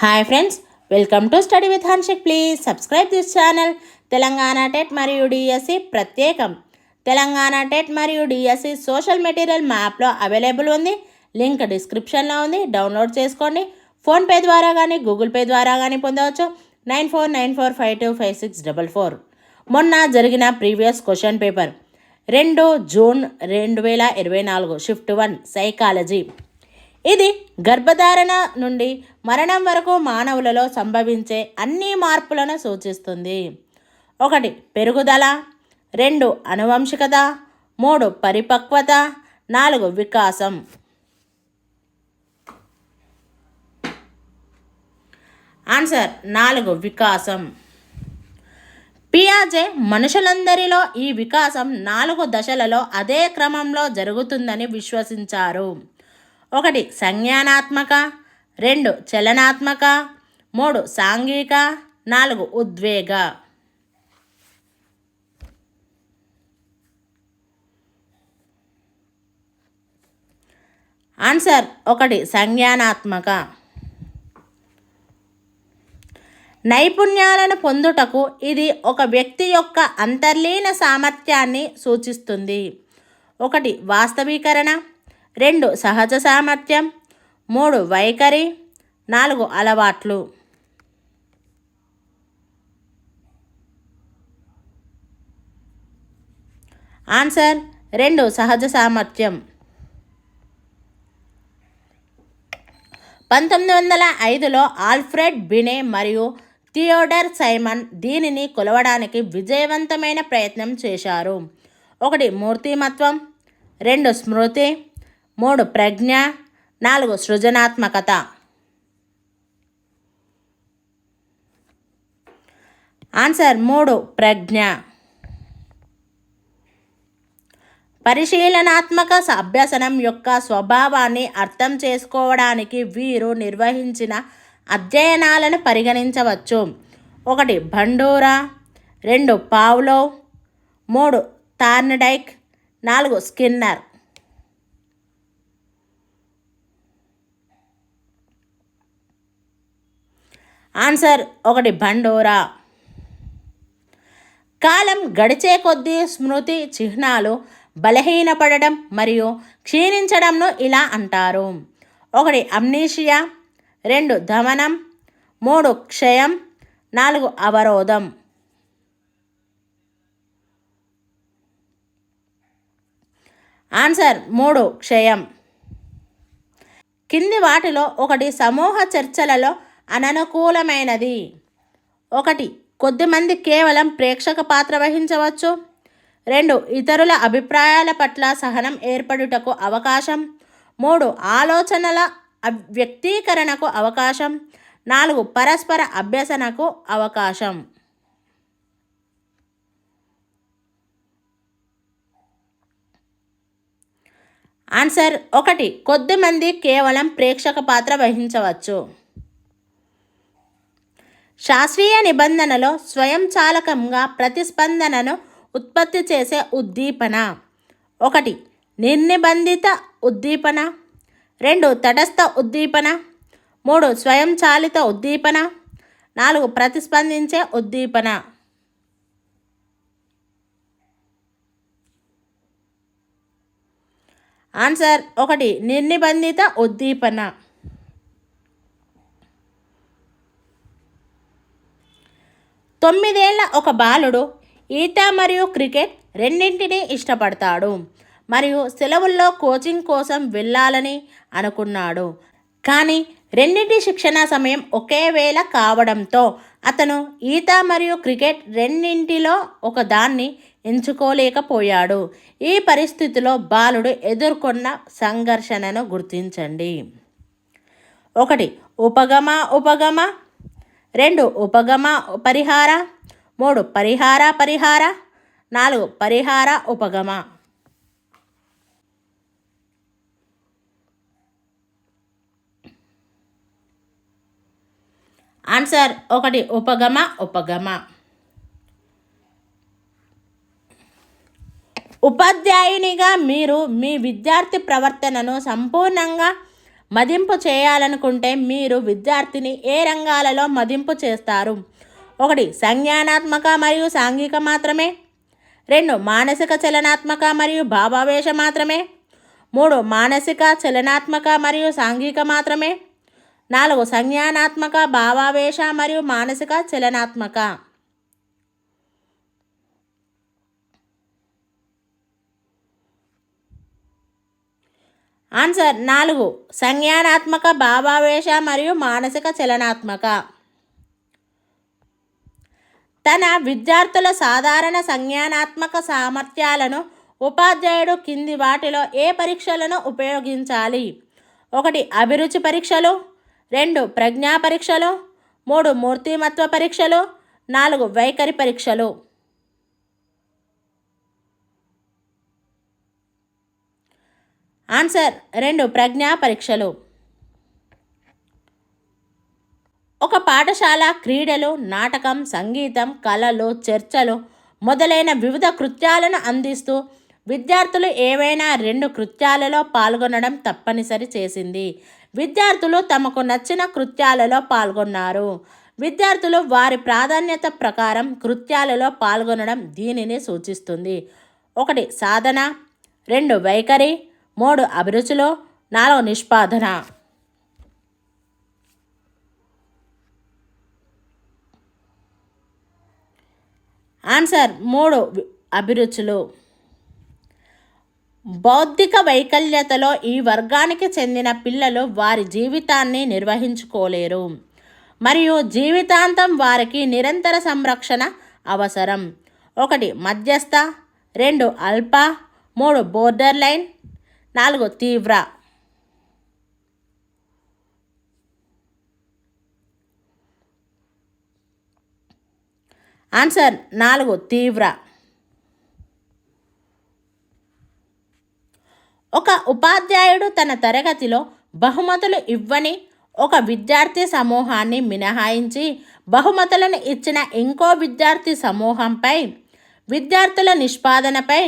Hi friends, welcome to study with Hanshik. Please subscribe this channel. Telangana TET మరియు DSC ప్రత్యేకం. Telangana TET మరియు DSC social material మ్యాప్లో available ఉంది. Link డిస్క్రిప్షన్లో ఉంది, డౌన్లోడ్ చేసుకోండి. ఫోన్పే ద్వారా కానీ గూగుల్ పే ద్వారా కానీ పొందవచ్చు. 9494525644. మొన్న జరిగిన previous question paper 2 June 2024 shift 1 psychology. ఇది గర్భధారణ నుండి మరణం వరకు మానవులలో సంభవించే అన్ని మార్పులను సూచిస్తుంది. 1 పెరుగుదల, 2 అనువంశికత, 3 పరిపక్వత, 4 వికాసం. ఆన్సర్ 4 వికాసం. పియాజే మనుషులందరిలో ఈ వికాసం 4 దశలలో అదే క్రమంలో జరుగుతుందని విశ్వసించారు. 1 సంజ్ఞానాత్మక, 2 చలనాత్మక, 3 సాంఘిక, 4 ఉద్వేగ. ఆన్సర్ 1 సంజ్ఞానాత్మక. నైపుణ్యాలను పొందుటకు ఇది ఒక వ్యక్తి యొక్క అంతర్లీన సామర్థ్యాన్ని సూచిస్తుంది. 1 వాస్తవీకరణ, 2 సహజ సామర్థ్యం, 3 వైఖరి, 4 అలవాట్లు. ఆన్సర్ 2 సహజ సామర్థ్యం. 1905లో ఆల్ఫ్రెడ్ బినే మరియు థియోడర్ సైమన్ దీనిని కొలవడానికి విజయవంతమైన ప్రయత్నం చేశారు. 1 మూర్తిమత్వం, 2 స్మృతి, 3 ప్రజ్ఞ, 4 సృజనాత్మకత. ఆన్సర్ 3 ప్రజ్ఞ. పరిశీలనాత్మక అభ్యసనం యొక్క స్వభావాన్ని అర్థం చేసుకోవడానికి వీరు నిర్వహించిన అధ్యయనాలను పరిగణించవచ్చు. 1 Bandura, 2 Pavlov, 3 Thorndike, 4 Skinner. Answer 1 Bandura. కాలం గడిచే కొద్దీ స్మృతి చిహ్నాలు బలహీనపడడం మరియు క్షీణించడంను ఇలా అంటారు. 1 అమ్నీషియా, 2 దమనం, 3 క్షయం, 4 అవరోధం. ఆన్సర్ 3 క్షయం. కింది వాటిలో 1 సమూహ చర్చలలో అననుకూలమైనది. 1 కొద్దిమంది కేవలం ప్రేక్షక పాత్ర వహించవచ్చు. 2 ఇతరుల అభిప్రాయాల పట్ల సహనం ఏర్పడుటకు అవకాశం. 3 ఆలోచనల వ్యక్తీకరణకు అవకాశం. 4 పరస్పర అభ్యసనకు అవకాశం. ఆన్సర్ 1 కొద్దిమంది కేవలం ప్రేక్షక పాత్ర వహించవచ్చు. శాస్త్రీయ నిబంధనలో స్వయంచాలకంగా ప్రతిస్పందనను ఉత్పత్తి చేసే ఉద్దీపన. 1 నిర్నిబంధిత ఉద్దీపన, 2 తటస్థ ఉద్దీపన, 3 స్వయంచాలిత ఉద్దీపన, 4 ప్రతిస్పందించే ఉద్దీపన. ఆన్సర్ 1 నిర్నిబంధిత ఉద్దీపన. 9 ఏళ్ల ఒక బాలుడు ఈత మరియు క్రికెట్ రెండింటినీ ఇష్టపడతాడు మరియు సెలవుల్లో కోచింగ్ కోసం వెళ్ళాలని అనుకున్నాడు. కానీ రెండింటి శిక్షణ సమయం ఒకే వేళ కావడంతో అతను ఈత మరియు క్రికెట్ రెండింటిలో ఒకదాన్ని ఎంచుకోలేకపోయాడు. ఈ పరిస్థితిలో బాలుడు ఎదుర్కొన్న సంఘర్షణను గుర్తించండి. 1 ఉపగమ ఉపగమ, 2 ఉపగమ పరిహార, 3 పరిహార పరిహార, 4 పరిహార ఉపగమ. ఆన్సర్ 1 ఉపగమ ఉపగమ. ఉపాధ్యాయునిగా మీరు మీ విద్యార్థి ప్రవర్తనను సంపూర్ణంగా మదింపు చేయాలనుకుంటే మీరు విద్యార్థిని ఏ రంగాలలో మదింపు చేస్తారు? 1 సంజ్ఞానాత్మక మరియు సాంఘిక మాత్రమే. 2 మానసిక చలనాత్మక మరియు భావావేశ మాత్రమే. 3 మానసిక చలనాత్మక మరియు సాంఘిక మాత్రమే. 4 సంజ్ఞానాత్మక భావావేశ మరియు మానసిక చలనాత్మక. ఆన్సర్ 4 సంజ్ఞానాత్మక భావావేశ మరియు మానసిక చలనాత్మక. తన విద్యార్థుల సాధారణ సంజ్ఞానాత్మక సామర్థ్యాలను ఉపాధ్యాయుడు కింది వాటిలో ఏ పరీక్షలను ఉపయోగించాలి? 1 అభిరుచి పరీక్షలు. 2 ప్రజ్ఞా పరీక్షలు. 3 మూర్తిమత్వ పరీక్షలు. 4 వైఖరి పరీక్షలు. ఆన్సర్ 2 ప్రజ్ఞా పరీక్షలు. ఒక పాఠశాల క్రీడలు, నాటకం, సంగీతం, కళలు, చర్చలు మొదలైన వివిధ కృత్యాలను అందిస్తూ విద్యార్థులు ఏవైనా 2 కృత్యాలలో పాల్గొనడం తప్పనిసరి చేసింది. విద్యార్థులు తమకు నచ్చిన కృత్యాలలో పాల్గొన్నారు. విద్యార్థులు వారి ప్రాధాన్యత ప్రకారం కృత్యాలలో పాల్గొనడం దీనిని సూచిస్తుంది. 1 సాధన. 2 వైఖరి. 3 అభిరుచులు. 4 నిష్పాదన. ఆన్సర్ 3 అభిరుచులు. బౌద్ధిక వైకల్యతలో ఈ వర్గానికి చెందిన పిల్లలు వారి జీవితాన్ని నిర్వహించుకోలేరు మరియు జీవితాంతం వారికి నిరంతర సంరక్షణ అవసరం. 1 మధ్యస్థ. 2 అల్ప. 3 బోర్డర్ లైన్. 4 తీవ్ర. ఆన్సర్ 4 తీవ్ర. ఒక ఉపాధ్యాయుడు తన తరగతిలో బహుమతులు ఇవ్వని ఒక విద్యార్థి సమూహాన్ని మినహాయించి బహుమతులను ఇచ్చిన ఇంకో విద్యార్థి సమూహంపై విద్యార్థుల నిష్పాదనపై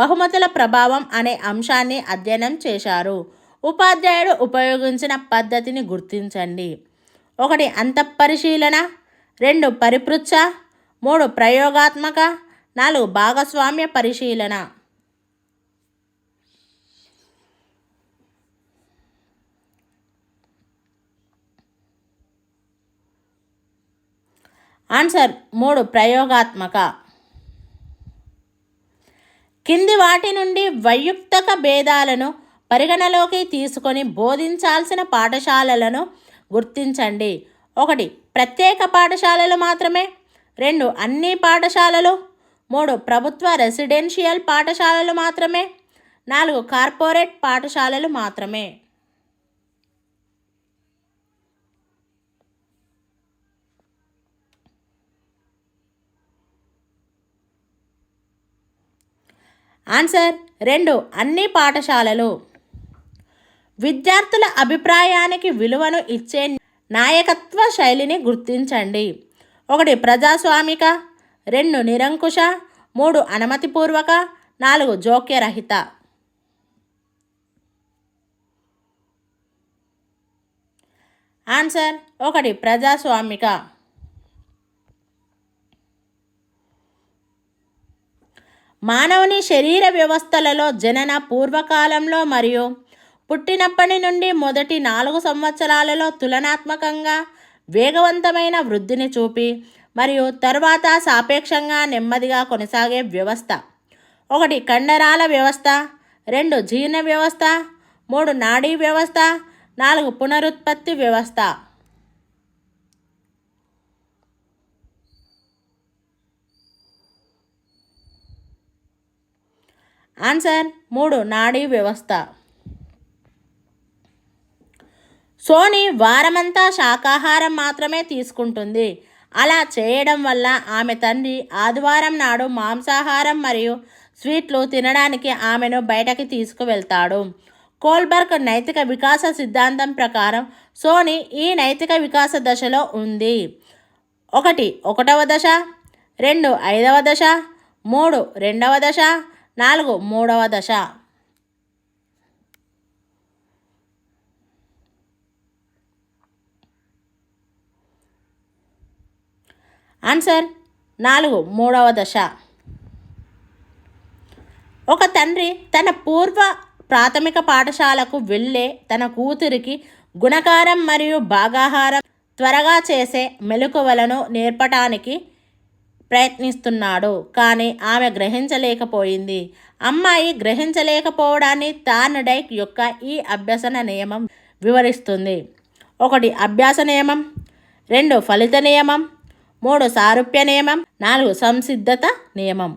బహుమతుల ప్రభావం అనే అంశాన్ని అధ్యయనం చేశారు. ఉపాధ్యాయుడు ఉపయోగించిన పద్ధతిని గుర్తించండి. 1 అంతఃపరిశీలన. 2 పరిపృచ్ఛ. 3 ప్రయోగాత్మక. 4 భాగస్వామ్య పరిశీలన. ఆన్సర్ 3 ప్రయోగాత్మక. కింది వాటి నుండి వైయుక్తిక భేదాలను పరిగణలోకి తీసుకొని బోధించాల్సిన పాఠశాలలను గుర్తించండి. 1 ప్రత్యేక పాఠశాలలు మాత్రమే. 2 అన్ని పాఠశాలలు. 3 ప్రభుత్వ రెసిడెన్షియల్ పాఠశాలలు మాత్రమే. 4 కార్పొరేట్ పాఠశాలలు మాత్రమే. ఆన్సర్ 2 అన్ని పాఠశాలలు. విద్యార్థుల అభిప్రాయానికి విలువను ఇచ్చే నాయకత్వ శైలిని గుర్తించండి. 1 ప్రజాస్వామిక. 2 నిరంకుశ. 3 అనుమతిపూర్వక. 4 జోక్యరహిత. ఆన్సర్ 1 ప్రజాస్వామిక. మానవుని శరీర వ్యవస్థలలో జనన పూర్వకాలంలో మరియు పుట్టినప్పటి నుండి మొదటి 4 సంవత్సరాలలో తులనాత్మకంగా వేగవంతమైన వృద్ధిని చూపి మరియు తరువాత సాపేక్షంగా నెమ్మదిగా కొనసాగే వ్యవస్థ. 1 కండరాల వ్యవస్థ. 2 జీర్ణ వ్యవస్థ. 3 నాడీ వ్యవస్థ. 4 పునరుత్పత్తి వ్యవస్థ. ఆన్సర్ 3 నాడీ వ్యవస్థ. సోని వారమంతా శాకాహారం మాత్రమే తీసుకుంటుంది. అలా చేయడం వల్ల ఆమె తండ్రి ఆదివారం నాడు మాంసాహారం మరియు స్వీట్లు తినడానికి ఆమెను బయటకి తీసుకువెళ్తాడు. కోల్బర్గ్ నైతిక వికాస సిద్ధాంతం ప్రకారం సోని ఈ నైతిక వికాస దశలో ఉంది. 1 1వ దశ. 2 5వ దశ. 3 2వ దశ. 4 3వ దశ. ఆన్సర్ 4 మూడవ దశ. ఒక తండ్రి తన పూర్వ ప్రాథమిక పాఠశాలకు వెళ్ళే తన కూతురికి గుణకారం మరియు భాగాహారం త్వరగా చేసే మెలకువలను నేర్పటానికి ప్రయత్నిస్తున్నాడు. కానీ ఆమె గ్రహించలేకపోయింది. అమ్మాయి గ్రహించలేకపోవడాన్ని థార్న్డైక్ యొక్క ఈ అభ్యసన నియమం వివరిస్తుంది. 1 అభ్యాస నియమం, 2 ఫలిత నియమం, 3 సారూప్య నియమం, 4 సంసిద్ధత నియమం.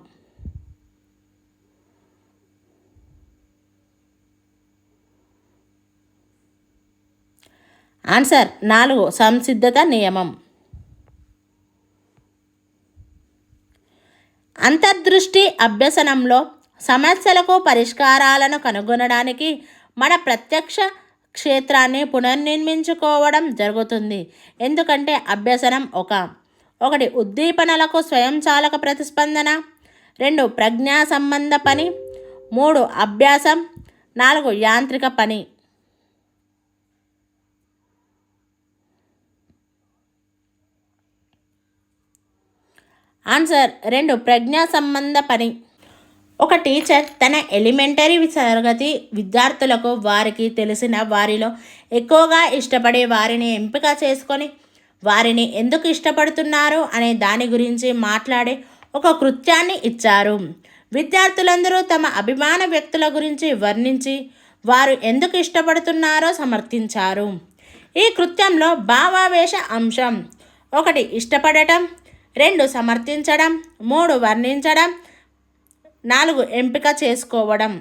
ఆన్సర్ 4 సంసిద్ధత నియమం. అంతర్దృష్టి అభ్యసనంలో సమస్యలకు పరిష్కారాలను కనుగొనడానికి మన ప్రత్యక్ష క్షేత్రాన్ని పునర్నిర్మించుకోవడం జరుగుతుంది. ఎందుకంటే అభ్యసనం 1 ఉద్దీపనలకు స్వయంచాలక ప్రతిస్పందన, 2 ప్రజ్ఞా సంబంధ పని, 3 అభ్యాసం, 4 యాంత్రిక పని. ఆన్సర్ 2 ప్రజ్ఞా సంబంధ పని. ఒక టీచర్ తన ఎలిమెంటరీ తరగతి విద్యార్థులకు వారికి తెలిసిన వారిలో ఎక్కువగా ఇష్టపడే వారిని ఎంపిక చేసుకొని వారిని ఎందుకు ఇష్టపడుతున్నారు అనే దాని గురించి మాట్లాడే ఒక కృత్యాన్ని ఇచ్చారు. విద్యార్థులందరూ తమ అభిమాన వ్యక్తుల గురించి వర్ణించి వారు ఎందుకు ఇష్టపడుతున్నారో సమర్థించారు. ఈ కృత్యంలో భావావేశ అంశం 1 ఇష్టపడటం, 2 సమర్థించడం, 3 వర్ణించడం, 4 ఎంపిక చేసుకోవడం.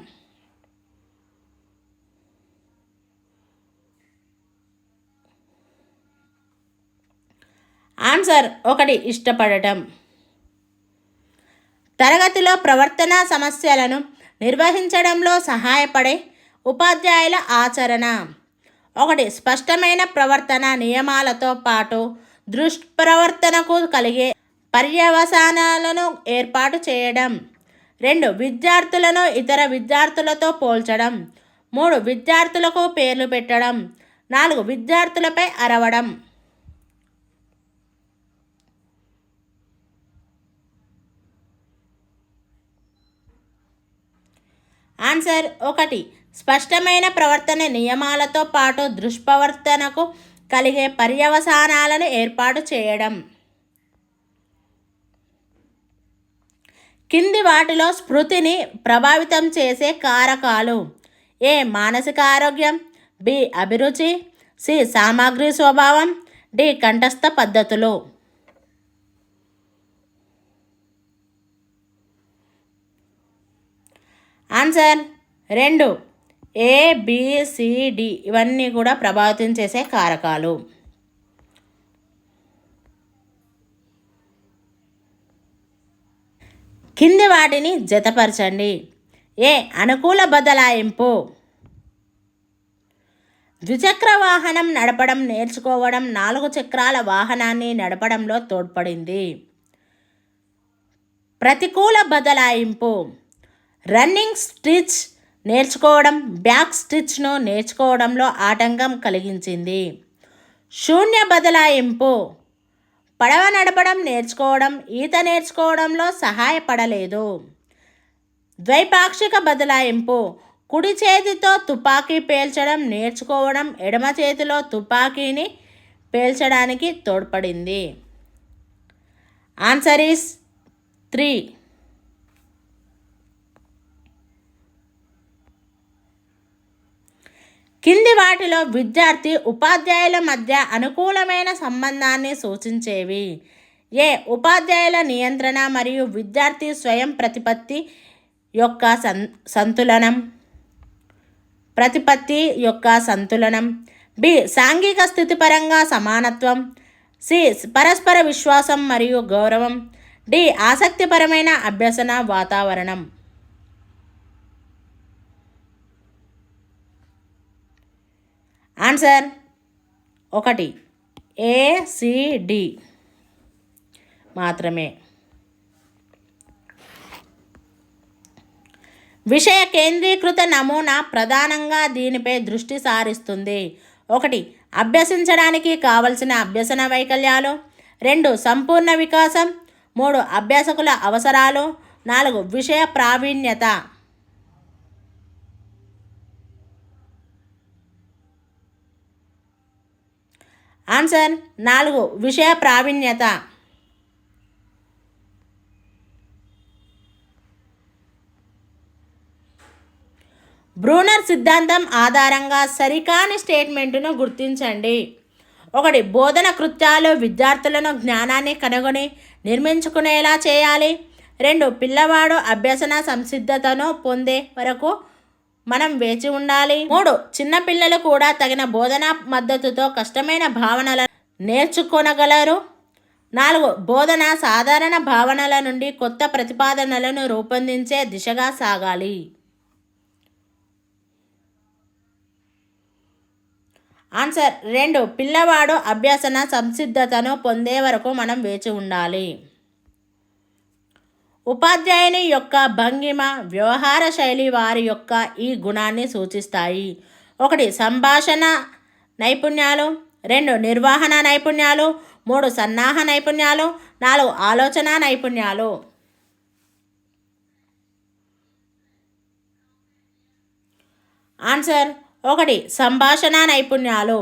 ఆన్సర్ 1 ఇష్టపడటం. తరగతిలో ప్రవర్తనా సమస్యలను నిర్వహించడంలో సహాయపడే ఉపాధ్యాయుల ఆచరణ. 1 స్పష్టమైన ప్రవర్తన నియమాలతో పాటు దుష్ప్రవర్తనకు కలిగే పర్యవసానాలను ఏర్పాటు చేయడం, 2 విద్యార్థులను ఇతర విద్యార్థులతో పోల్చడం, 3 విద్యార్థులకు పేర్లు పెట్టడం, 4 విద్యార్థులపై అరవడం. ఆన్సర్ 1 స్పష్టమైన ప్రవర్తన నియమాలతో పాటు దుష్ప్రవర్తనకు కలిగే పర్యవసానాలను ఏర్పాటు చేయడం. కింది వాటిలో స్మృతిని ప్రభావితం చేసే కారకాలు: ఏ మానసిక ఆరోగ్యం, బి అభిరుచి, సి సామాగ్రి స్వభావం, డి కంఠస్థ పద్ధతులు. ఆన్సర్ 2 ఏ, బి, సి, డి ఇవన్నీ కూడా ప్రభావితం చేసే కారకాలు. కింది వాటిని జతపరచండి. ఏ అనుకూల బదలాయింపు. ద్విచక్ర వాహనం నడపడం నేర్చుకోవడం 4 చక్రాల వాహనాన్ని నడపడంలో తోడ్పడింది. ప్రతికూల బదలాయింపు. రన్నింగ్ స్టిచ్ నేర్చుకోవడం బ్యాక్ స్టిచ్ను నేర్చుకోవడంలో ఆటంకం కలిగించింది. శూన్య బదలాయింపు. పడవ నడపడం నేర్చుకోవడం ఈత నేర్చుకోవడంలో సహాయపడలేదు. ద్వైపాక్షిక బదలాయింపు. కుడి చేతితో తుపాకీ పేల్చడం నేర్చుకోవడం ఎడమ చేతిలో తుపాకీని పేల్చడానికి తోడ్పడింది. Answer is 3. కింది వాటిలో విద్యార్థి ఉపాధ్యాయుల మధ్య అనుకూలమైన సంబంధాన్ని సూచించేవి. ఏ ఉపాధ్యాయుల నియంత్రణ మరియు విద్యార్థి స్వయం ప్రతిపత్తి యొక్క సంతులనం, బి సాంఘిక స్థితిపరంగా సమానత్వం, సి పరస్పర విశ్వాసం మరియు గౌరవం, డి ఆసక్తిపరమైన అభ్యసన వాతావరణం. ఆన్సర్ 1 ఏ, సి, డి మాత్రమే. విషయ కేంద్రీకృత నమూనా ప్రధానంగా దీనిపై దృష్టి సారిస్తుంది. 1 అభ్యసించడానికి కావలసిన అభ్యసన వైకల్యాలు, 2 సంపూర్ణ వికాసం, 3 అభ్యాసకుల అవసరాలు, 4 విషయ ప్రావీణ్యత. ఆన్సర్ 4 విషయ ప్రావీణ్యత. బ్రూనర్ సిద్ధాంతం ఆధారంగా సరికాని స్టేట్మెంటును గుర్తించండి. 1 బోధన కృత్యాలు విద్యార్థులను జ్ఞానాన్ని కనుగొని నిర్మించుకునేలా చేయాలి. 2 పిల్లవాడు అభ్యసన సంసిద్ధతను పొందే వరకు మనం వేచి ఉండాలి. 3 చిన్నపిల్లలు కూడా తగిన బోధనా మద్దతుతో కష్టమైన భావనలను నేర్చుకొనగలరు. 4 బోధన సాధారణ భావనల నుండి కొత్త ప్రతిపాదనలను రూపొందించే దిశగా సాగాలి. ఆన్సర్ 2 పిల్లవాడు అభ్యసన సంసిద్ధతను పొందే వరకు మనం వేచి ఉండాలి. ఉపాధ్యాయుని యొక్క భంగిమ, వ్యవహార శైలి వారి యొక్క ఈ గుణాన్ని సూచిస్తాయి. 1 సంభాషణ నైపుణ్యాలు, 2 నిర్వహణ నైపుణ్యాలు, 3 సన్నాహ నైపుణ్యాలు, 4 ఆలోచన నైపుణ్యాలు. ఆన్సర్ 1 సంభాషణ నైపుణ్యాలు.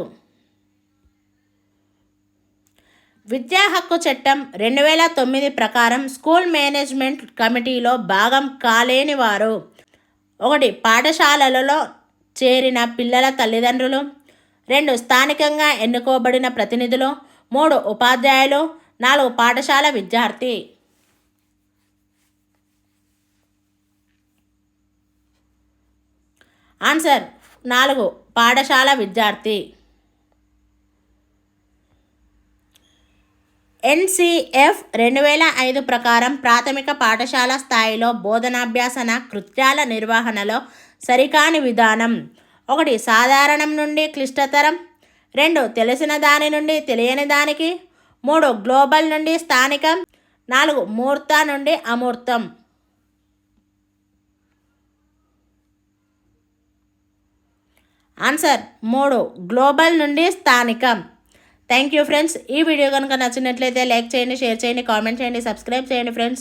విద్యా హక్కు చట్టం 2009 ప్రకారం స్కూల్ మేనేజ్మెంట్ కమిటీలో భాగం కాలేని వారు: 1 పాఠశాలలలో చేరిన పిల్లల తల్లిదండ్రులు, 2 స్థానికంగా ఎన్నుకోబడిన ప్రతినిధులు, 3 ఉపాధ్యాయులు, 4 పాఠశాల విద్యార్థి. ఆన్సర్ 4 పాఠశాల విద్యార్థి. NCF 2005 ప్రకారం ప్రాథమిక పాఠశాల స్థాయిలో బోధనాభ్యాసన కృత్యాల నిర్వహణలో సరికాని విధానం: 1 సాధారణం నుండి క్లిష్టతరం, 2 తెలిసిన దాని నుండి తెలియని దానికి, 3 గ్లోబల్ నుండి స్థానికం, 4 మూర్త నుండి అమూర్తం. ఆన్సర్ 3 గ్లోబల్ నుండి స్థానికం. Thank you friends. ఈ వీడియో కనుక నచ్చినట్లయితే లైక్ చేయండి, షేర్ చేయండి, కామెంట్ చేయండి, సబ్స్క్రైబ్ చేయండి ఫ్రెండ్స్.